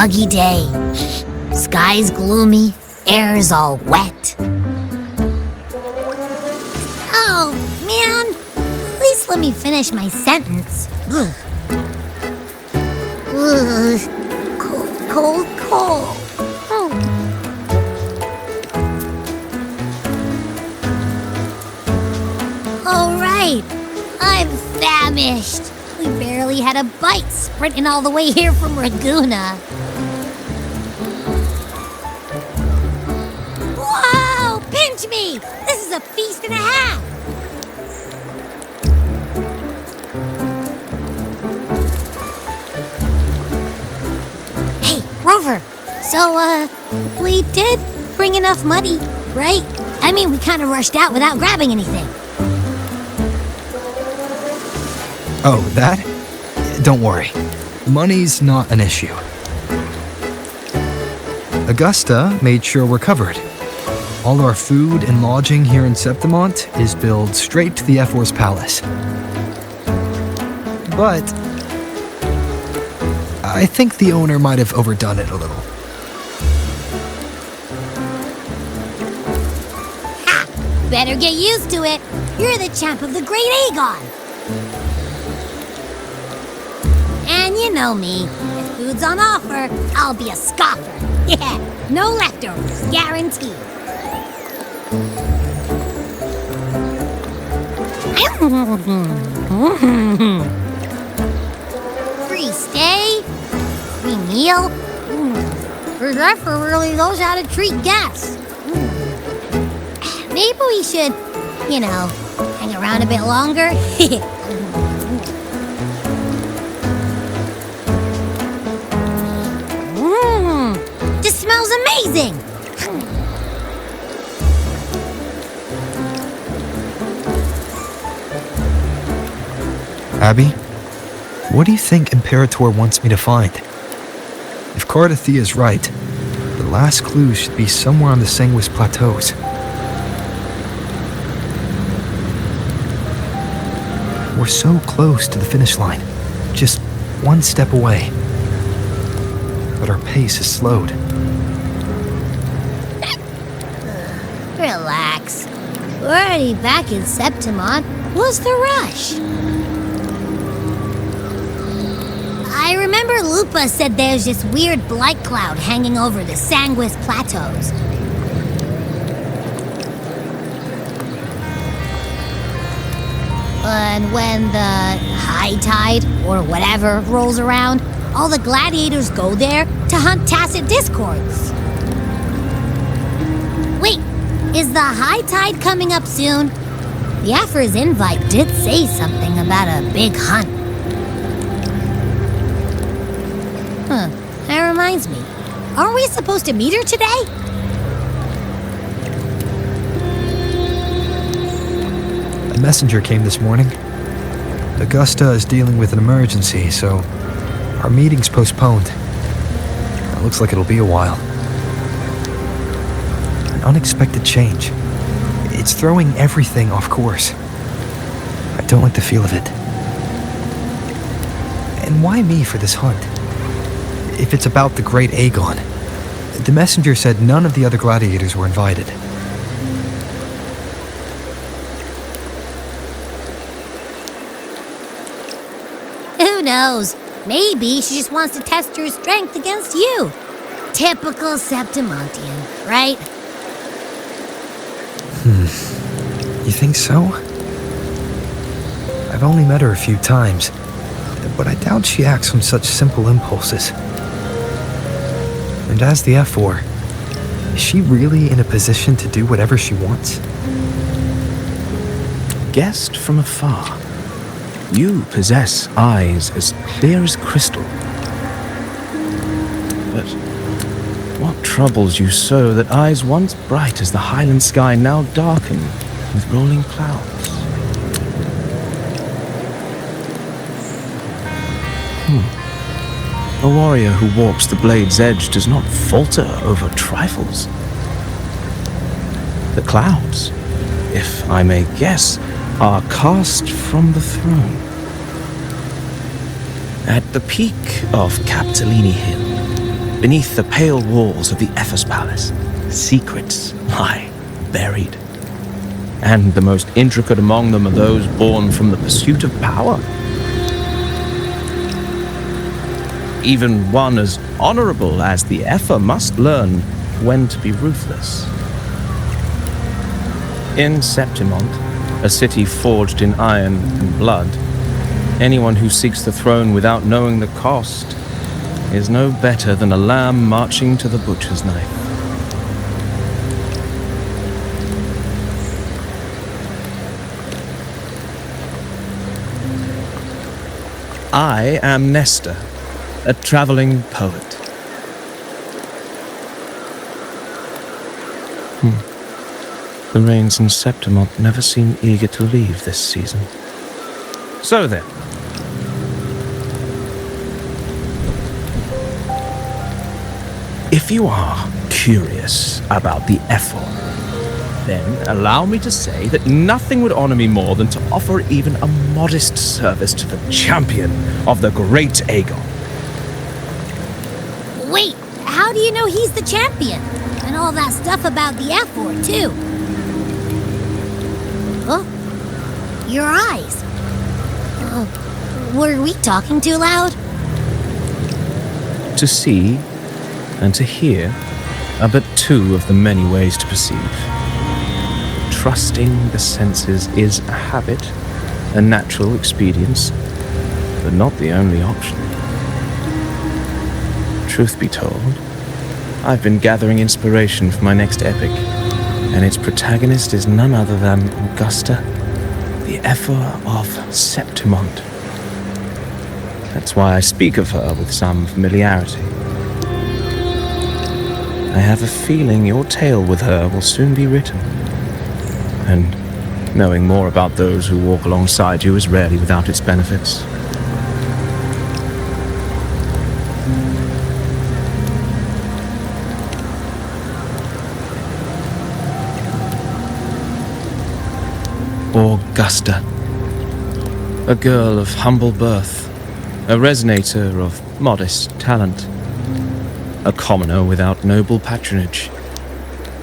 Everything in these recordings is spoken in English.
muggy day. Sky's gloomy, air's all wet. Oh, man. At least let me finish my sentence. Ugh. Ugh. Cold, cold. Oh. All right. I'm famished. We barely had a bite sprinting all the way here from Ragoona. Whoa! Pinch me! This is a feast and a half! Hey, Rover! So, we did bring enough money, right? I mean, we kind of rushed out without grabbing anything. Oh, that? Don't worry. Money's not an issue. Augusta made sure we're covered. All our food and lodging here in Septimont is billed straight to the F4's palace. But I think the owner might have overdone it a little. Ha! Better get used to it. You're the champ of the Great Aegon. And you know me, if food's on offer, I'll be a scoffer. Yeah, no leftovers, guaranteed. Free stay, free meal. The Zephyr really knows how to treat guests. Maybe we should, hang around a bit longer. This smells amazing! Abby, what do you think Imperator wants me to find? If Cardathia is right, the last clue should be somewhere on the Sanguis Plateaus. We're so close to the finish line, just one step away. But our pace is slowed. Relax. We're already back in Septimont. What's the rush? I remember Lupa said there's this weird blight cloud hanging over the Sanguis Plateaus. And when the high tide, or whatever, rolls around, all the gladiators go there to hunt tacit discords. Wait, is the high tide coming up soon? The Aphra's invite did say something about a big hunt. That reminds me. Aren't we supposed to meet her today? A messenger came this morning. Augusta is dealing with an emergency, so our meeting's postponed. It looks like it'll be a while. An unexpected change. It's throwing everything off course. I don't like the feel of it. And why me for this hunt? If it's about the Great Aegon. The messenger said none of the other gladiators were invited. Who knows? Maybe she just wants to test her strength against you. Typical Septimontian, right? You think so? I've only met her a few times, but I doubt she acts on such simple impulses. And as the F4, is she really in a position to do whatever she wants? Guessed from afar, you possess eyes as clear as crystal. But what troubles you so that eyes once bright as the highland sky now darken with rolling clouds? A warrior who walks the blade's edge does not falter over trifles. The clouds, if I may guess, are cast from the throne. At the peak of Capitolini Hill, Beneath the pale walls of the Ephes Palace, secrets lie buried. And the most intricate among them are those born from the pursuit of power. Even one as honorable as the Epher must learn when to be ruthless. In Septimont, a city forged in iron and blood, anyone who seeks the throne without knowing the cost is no better than a lamb marching to the butcher's knife. I am Nestor, a traveling poet. The rains in Septimont never seem eager to leave this season. So then, if you are curious about the Ethel, then allow me to say that nothing would honor me more than to offer even a modest service to the champion of the great Aegon. Wait, how do you know he's the champion? And all that stuff about the F-word, too. Oh, your eyes. Were we talking too loud? To see and to hear are but two of the many ways to perceive. Trusting the senses is a habit, a natural expedience, but not the only option. Truth be told, I've been gathering inspiration for my next epic, and its protagonist is none other than Augusta, the Epher of Septimont. That's why I speak of her with some familiarity. I have a feeling your tale with her will soon be written. And knowing more about those who walk alongside you is rarely without its benefits. Augusta, a girl of humble birth, a resonator of modest talent, a commoner without noble patronage,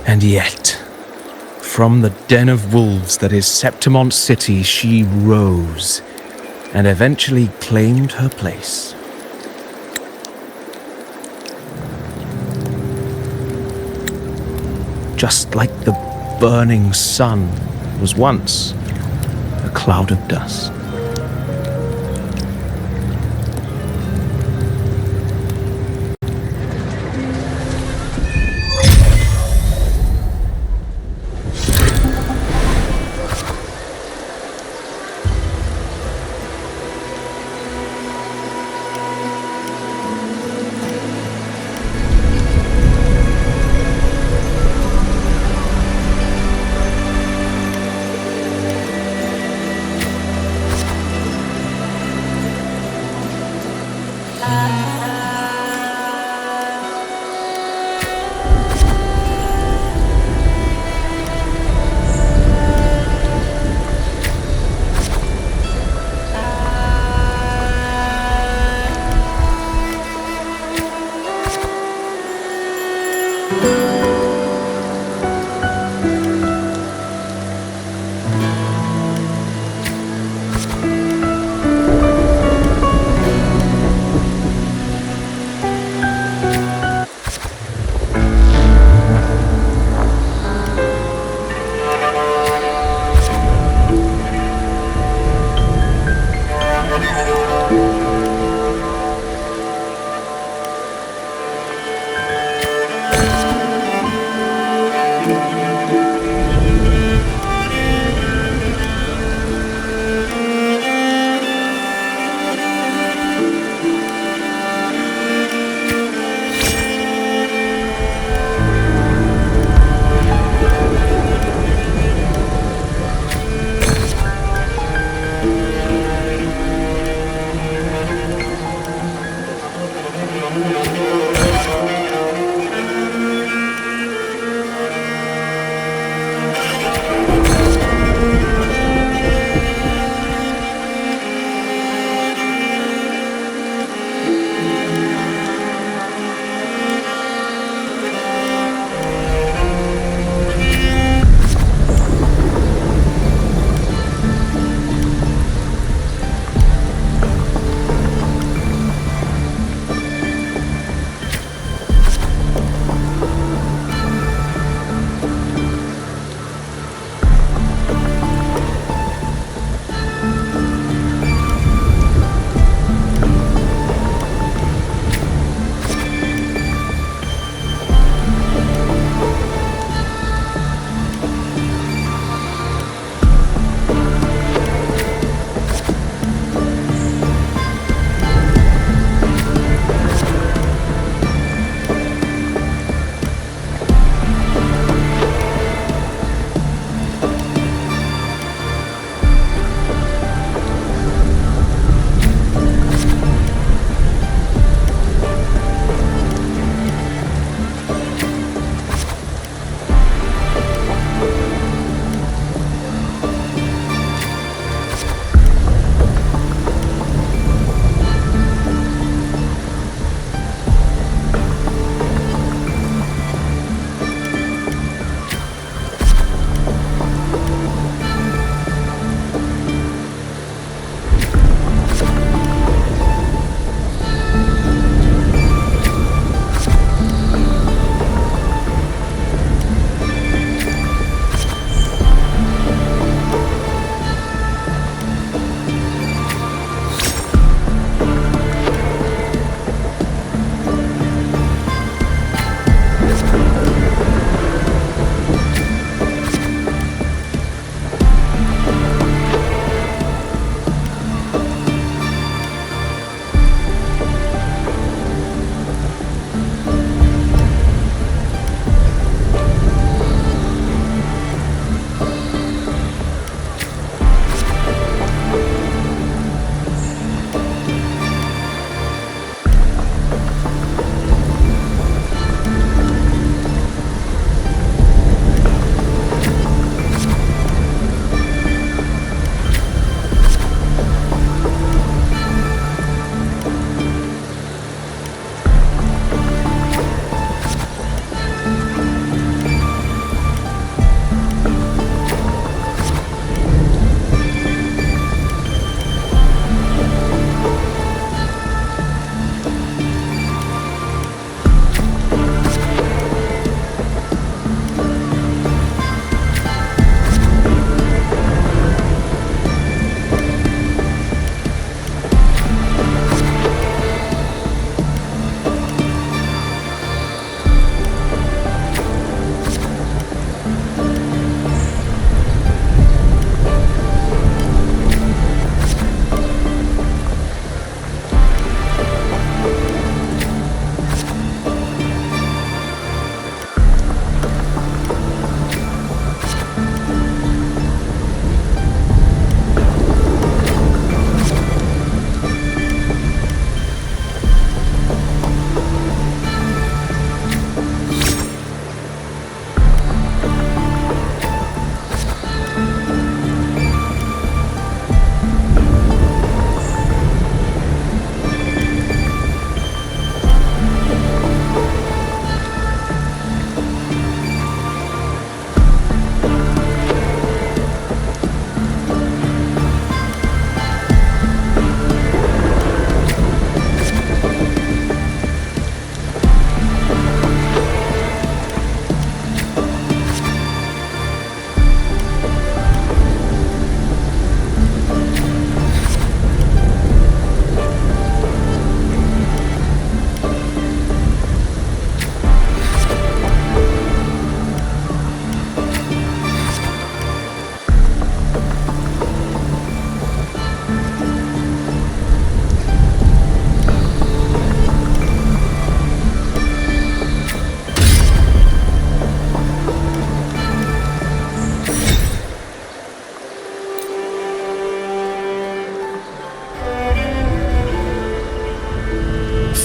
and yet, from the den of wolves that is Septimont City, she rose and eventually claimed her place. Just like the burning sun was once a cloud of dust.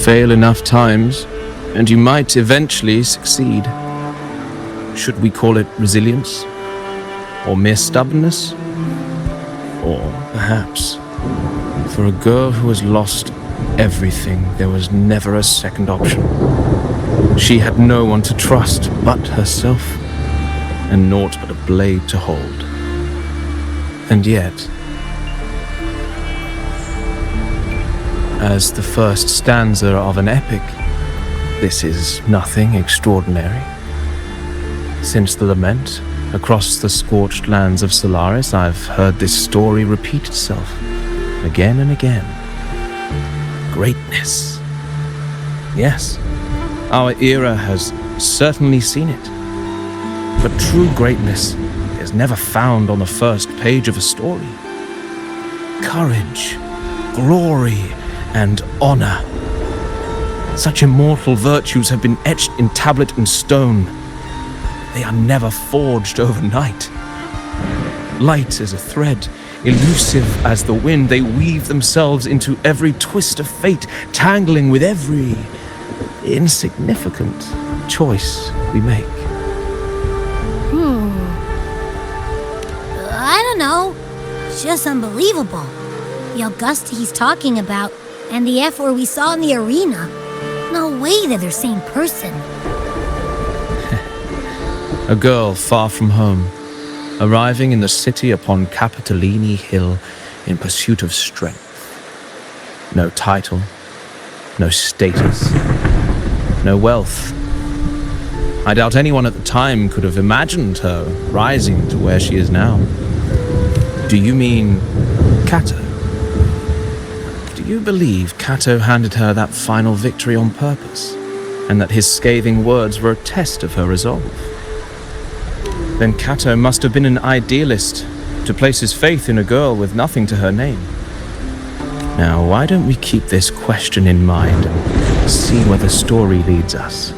fail enough times, and you might eventually succeed. Should we call it resilience? Or mere stubbornness? Or perhaps, for a girl who has lost everything, there was never a second option. She had no one to trust but herself, and naught but a blade to hold. And yet, as the first stanza of an epic, this is nothing extraordinary. Since the lament, across the scorched lands of Solaris, I've heard this story repeat itself, again and again. Greatness. Yes, our era has certainly seen it. But true greatness is never found on the first page of a story. Courage, glory, and honor. Such immortal virtues have been etched in tablet and stone. They are never forged overnight. Light as a thread, elusive as the wind, they weave themselves into every twist of fate, tangling with every insignificant choice we make. I don't know. It's just unbelievable. The Augusta he's talking about, and the F-word we saw in the arena. No way they're the same person. A girl far from home, arriving in the city upon Capitolini Hill in pursuit of strength. No title, no status, no wealth. I doubt anyone at the time could have imagined her rising to where she is now. Do you mean Cato? Do you believe Cato handed her that final victory on purpose, and that his scathing words were a test of her resolve? Then Cato must have been an idealist to place his faith in a girl with nothing to her name. Now, why don't we keep this question in mind and see where the story leads us?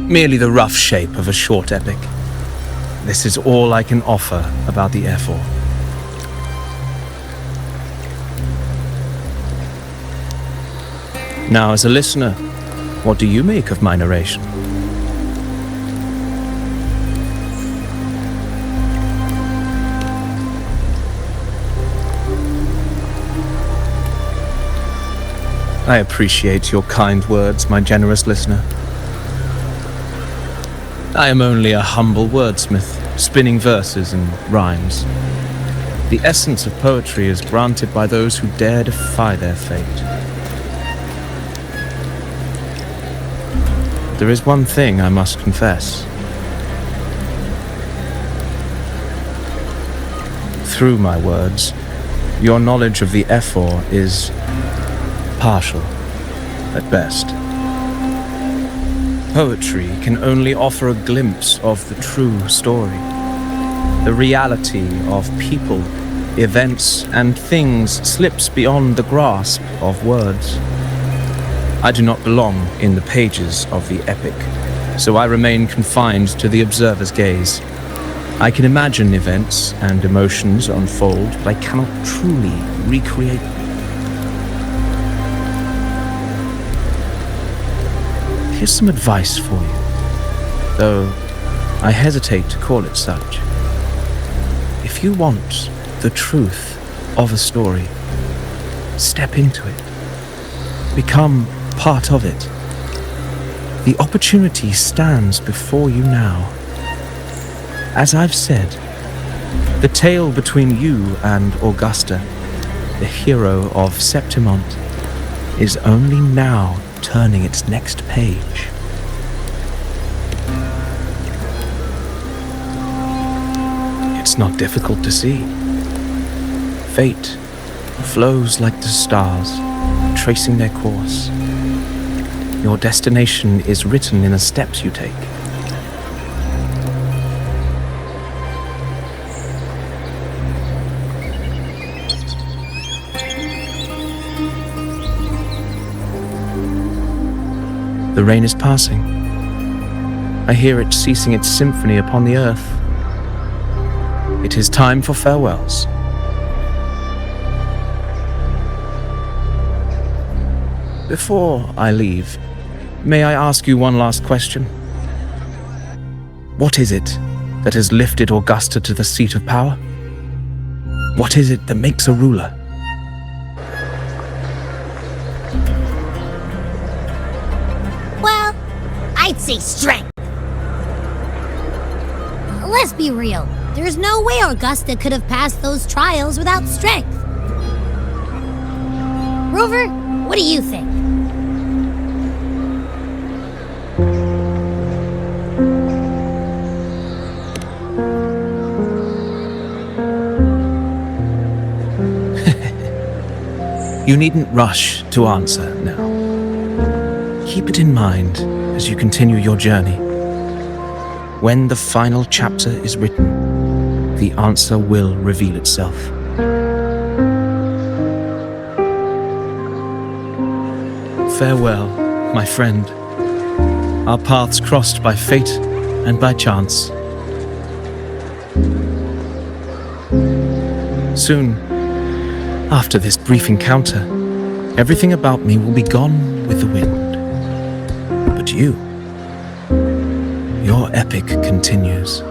merely the rough shape of a short epic. This is all I can offer about the Ephor. Now, as a listener, what do you make of my narration? I appreciate your kind words, my generous listener. I am only a humble wordsmith, spinning verses and rhymes. The essence of poetry is granted by those who dare defy their fate. There is one thing I must confess. Through my words, your knowledge of the Ephor is partial, at best. Poetry can only offer a glimpse of the true story, the reality of people, events, and things slips beyond the grasp of words. I do not belong in the pages of the epic, so I remain confined to the observer's gaze. I can imagine events and emotions unfold, but I cannot truly recreate them. Here's some advice for you, though I hesitate to call it such. If you want the truth of a story, step into it. Become part of it. The opportunity stands before you now. As I've said, the tale between you and Augusta, the hero of Septimont, is only now turning its next page. It's not difficult to see. Fate flows like the stars, tracing their course. Your destination is written in the steps you take. The rain is passing. I hear it ceasing its symphony upon the earth. It is time for farewells. Before I leave, may I ask you one last question? What is it that has lifted Augusta to the seat of power? What is it that makes a ruler? Well, I'd say strength. Let's be real. There's no way Augusta could have passed those trials without strength. Rover, what do you think? You needn't rush to answer now. Keep it in mind as you continue your journey. When the final chapter is written, the answer will reveal itself. Farewell, my friend. Our paths crossed by fate and by chance. Soon, after this brief encounter, everything about me will be gone with the wind. But you, your epic continues.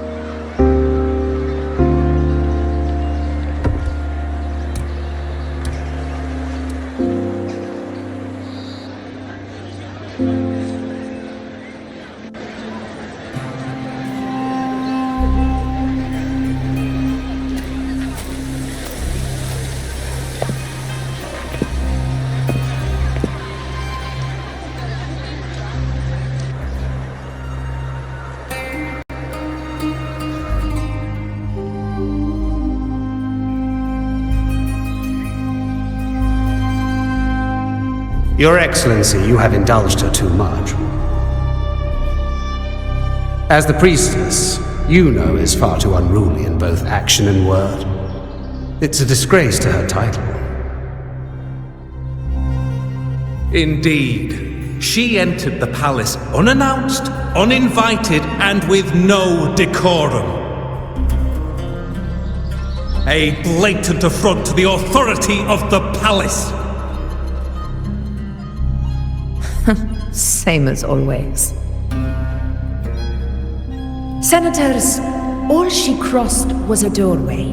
Your Excellency, you have indulged her too much. As the priestess, you know is far too unruly in both action and word. It's a disgrace to her title. Indeed, She entered the palace unannounced, uninvited, and with no decorum. A blatant affront to the authority of the palace. Same as always. Senators, all she crossed was a doorway.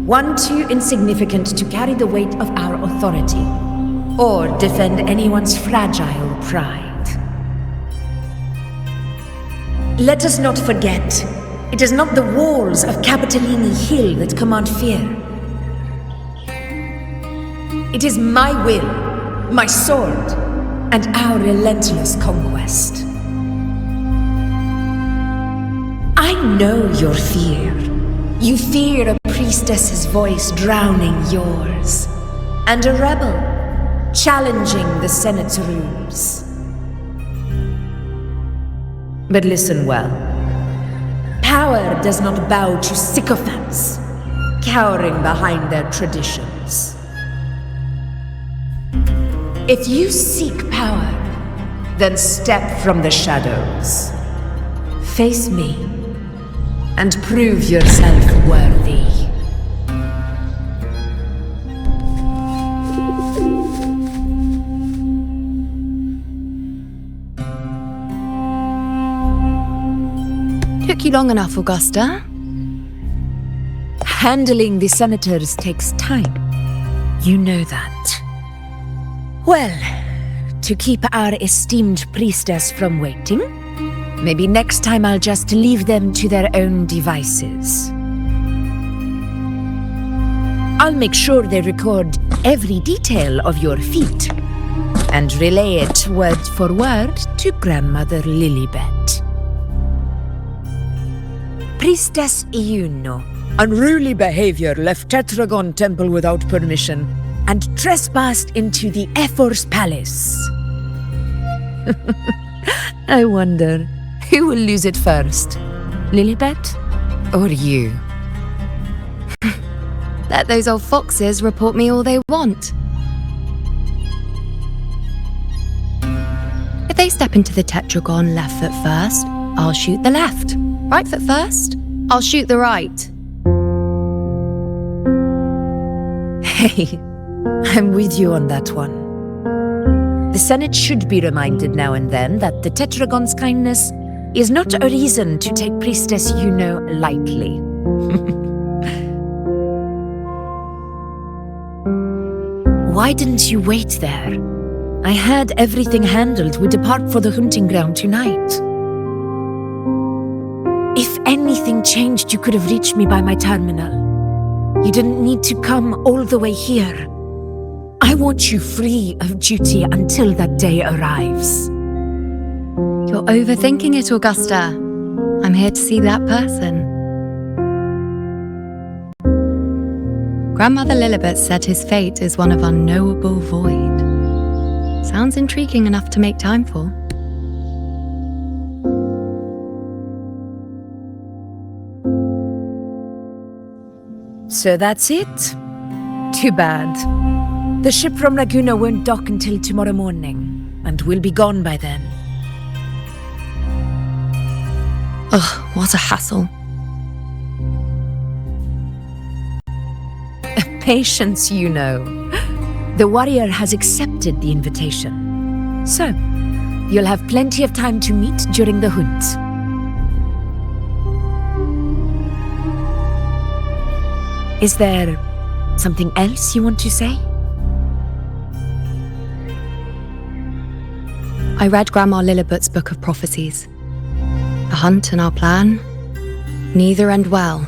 One too insignificant to carry the weight of our authority, or defend anyone's fragile pride. Let us not forget, it is not the walls of Capitolini Hill that command fear. It is my will, my sword, and our relentless conquest. I know your fear. You fear a priestess's voice drowning yours, and a rebel challenging the Senate's rules. But listen well. Power does not bow to sycophants, cowering behind their traditions. If you seek power, then step from the shadows. Face me, and prove yourself worthy. Took you long enough, Augusta. Handling the senators takes time. You know that. Well, to keep our esteemed priestess from waiting, maybe next time I'll just leave them to their own devices. I'll make sure they record every detail of your feat and relay it word for word to Grandmother Lilibet. Priestess Iuno. Unruly behavior left Tetragon Temple without permission and trespassed into the Ephor's palace. I wonder, who will lose it first? Lilibet or you? Let those old foxes report me all they want. If they step into the Tetragon left foot first, I'll shoot the left. Right foot first, I'll shoot the right. Hey, I'm with you on that one. The Senate should be reminded now and then that the Tetragon's kindness is not a reason to take Priestess Yuno lightly. Why didn't you wait there? I had everything handled. We depart for the hunting ground tonight. If anything changed, you could have reached me by my terminal. You didn't need to come all the way here. I want you free of duty until that day arrives. You're overthinking it, Augusta. I'm here to see that person. Grandmother Lilibet said his fate is one of unknowable void. Sounds intriguing enough to make time for. So that's it? Too bad. The ship from Laguna won't dock until tomorrow morning, and we'll be gone by then. Ugh, what a hassle. Patience, you know. The warrior has accepted the invitation. So, you'll have plenty of time to meet during the hunt. Is there something else you want to say? I read Grandma Lilibet's Book of Prophecies. The hunt and our plan, neither end well.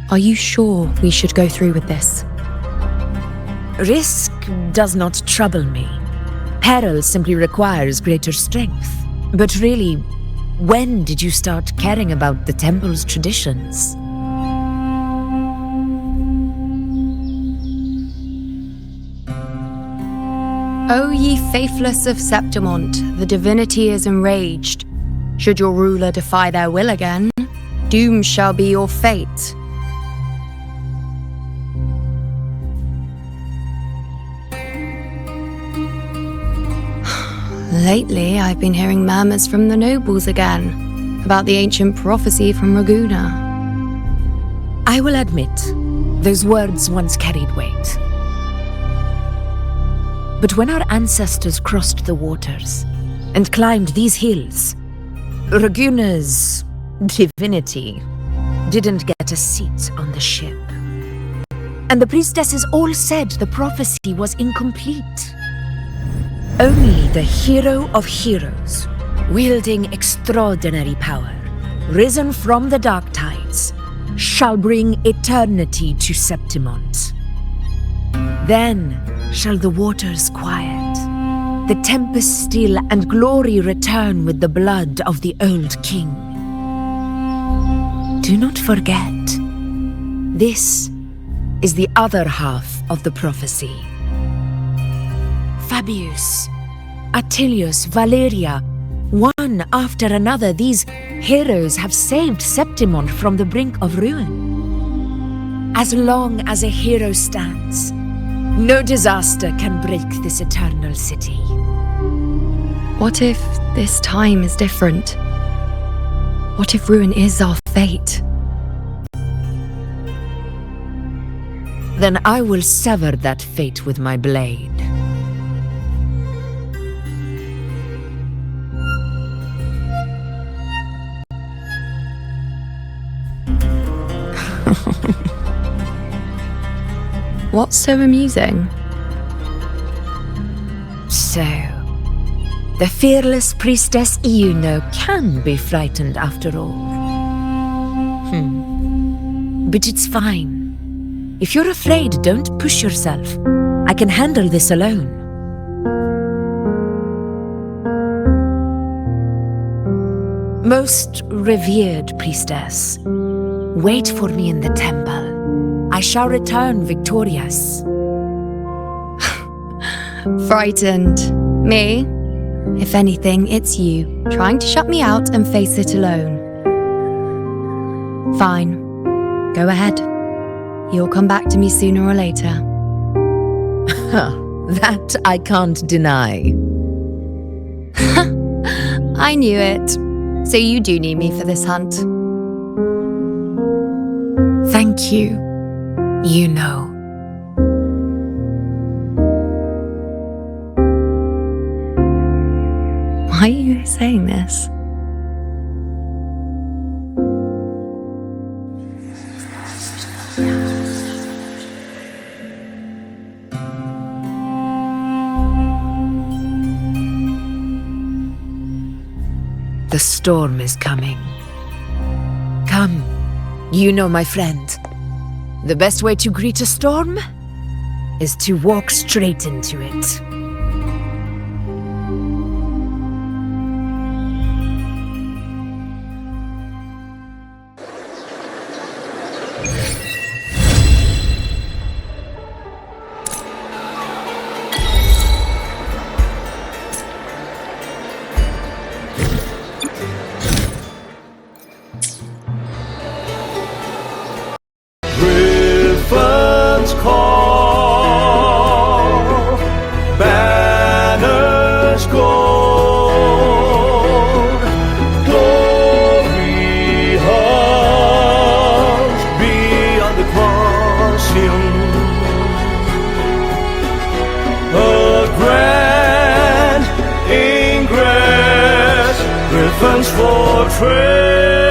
Are you sure we should go through with this? Risk does not trouble me. Peril simply requires greater strength. But really, when did you start caring about the temple's traditions? O ye faithless of Septimont, the divinity is enraged. Should your ruler defy their will again, doom shall be your fate. Lately, I've been hearing murmurs from the nobles again about the ancient prophecy from Raguna. I will admit, those words once carried weight. But when our ancestors crossed the waters and climbed these hills, Raguna's divinity didn't get a seat on the ship. And the priestesses all said the prophecy was incomplete. Only the hero of heroes, wielding extraordinary power, risen from the dark tides, shall bring eternity to Septimont. Then shall the waters quiet, the tempest still, and glory return with the blood of the old king. Do not forget, this is the other half of the prophecy. Fabius, Attilius, Valeria, one after another, these heroes have saved Septimont from the brink of ruin. As long as a hero stands, no disaster can break this eternal city. What if this time is different? What if ruin is our fate? Then I will sever that fate with my blade. What's so amusing? So, the fearless priestess Iuno can be frightened after all. But it's fine. If you're afraid, don't push yourself. I can handle this alone. Most revered priestess, wait for me in the temple. I shall return victorious. Frightened. Me? If anything, it's you, trying to shut me out and face it alone. Fine. Go ahead. You'll come back to me sooner or later. That I can't deny. I knew it. So you do need me for this hunt. Thank you. You know. Why are you saying this? The storm is coming. Come, you know my friend. The best way to greet a storm is to walk straight into it. Griffins call, banners gold, glory halls beyond the crossing. A grand ingress, Griffin's fortress.